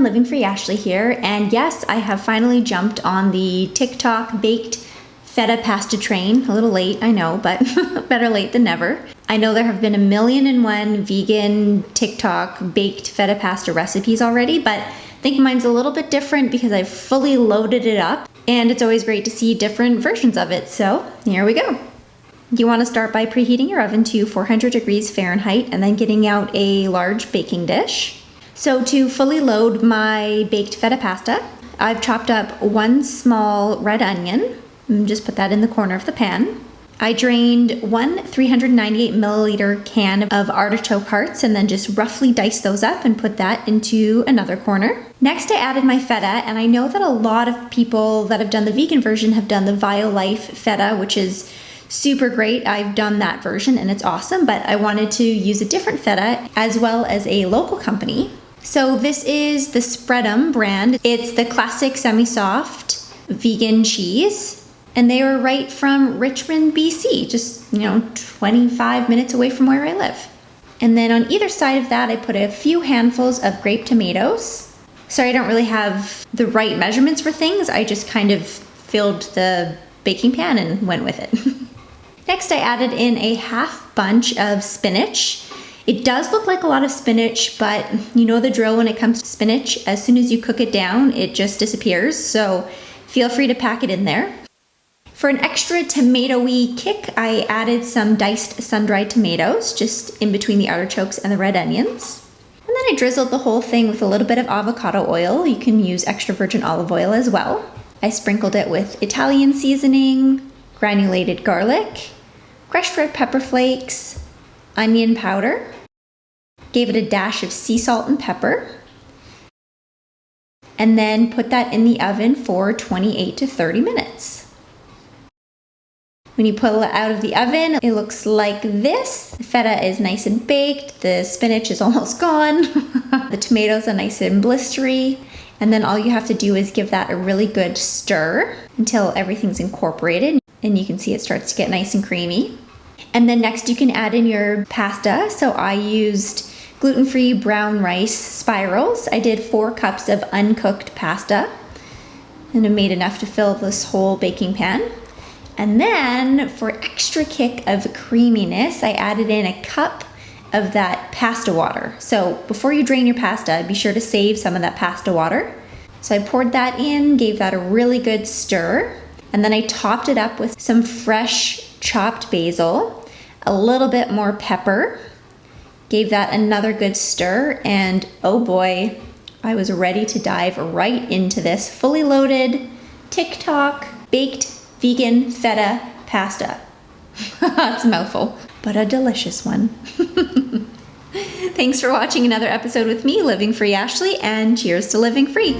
Living Free Ashley here, and yes, I have finally jumped on the TokTok Baked Feta Pasta train. A little late, I know, but better late than never. I know there have been 1,000,001 vegan TokTok baked feta pasta recipes already, but I think mine's a little bit different because I've fully loaded it up, and it's always great to see different versions of it, so here we go. You want to start by preheating your oven to 400 degrees Fahrenheit and then getting out a large baking dish. So to fully load my baked feta pasta, I've chopped up 1 small red onion and just put that in the corner of the pan. I drained 1 398 milliliter can of artichoke hearts and then just roughly diced those up and put that into another corner. Next, I added my feta, and I know that a lot of people that have done the vegan version have done the Violife Feta, which is super great. I've done that version and it's awesome, but I wanted to use a different feta as well as a local company. So this is the Spread'em brand. It's the classic semi-soft vegan cheese, and they are right from Richmond, BC, just 25 minutes away from where I live. And then on either side of that, I put a few handfuls of grape tomatoes. Sorry, I don't really have the right measurements for things. I just kind of filled the baking pan and went with it. Next, I added in a half bunch of spinach. It does look like a lot of spinach, but you know the drill when it comes to spinach. As soon as you cook it down, it just disappears, so feel free to pack it in there. For an extra tomato-y kick, I added some diced sun-dried tomatoes, just in between the artichokes and the red onions. And then I drizzled the whole thing with a little bit of avocado oil. You can use extra virgin olive oil as well. I sprinkled it with Italian seasoning, granulated garlic, crushed red pepper flakes, onion powder, gave it a dash of sea salt and pepper, and then put that in the oven for 28 to 30 minutes. When you pull it out of the oven, it looks like this. The feta is nice and baked, the spinach is almost gone, the tomatoes are nice and blistery, and then all you have to do is give that a really good stir until everything's incorporated, and you can see it starts to get nice and creamy. And then next you can add in your pasta. So I used gluten-free brown rice spirals. I did 4 cups of uncooked pasta, and I made enough to fill this whole baking pan. And then for extra kick of creaminess, I added in a cup of that pasta water. So before you drain your pasta, be sure to save some of that pasta water. So I poured that in, gave that a really good stir, and then I topped it up with some fresh chopped basil, a little bit more pepper, gave that another good stir, and oh boy, I was ready to dive right into this fully loaded TokTok baked vegan feta pasta. It's a mouthful, but a delicious one. Thanks for watching another episode with me, Living Free Ashley, and cheers to living free.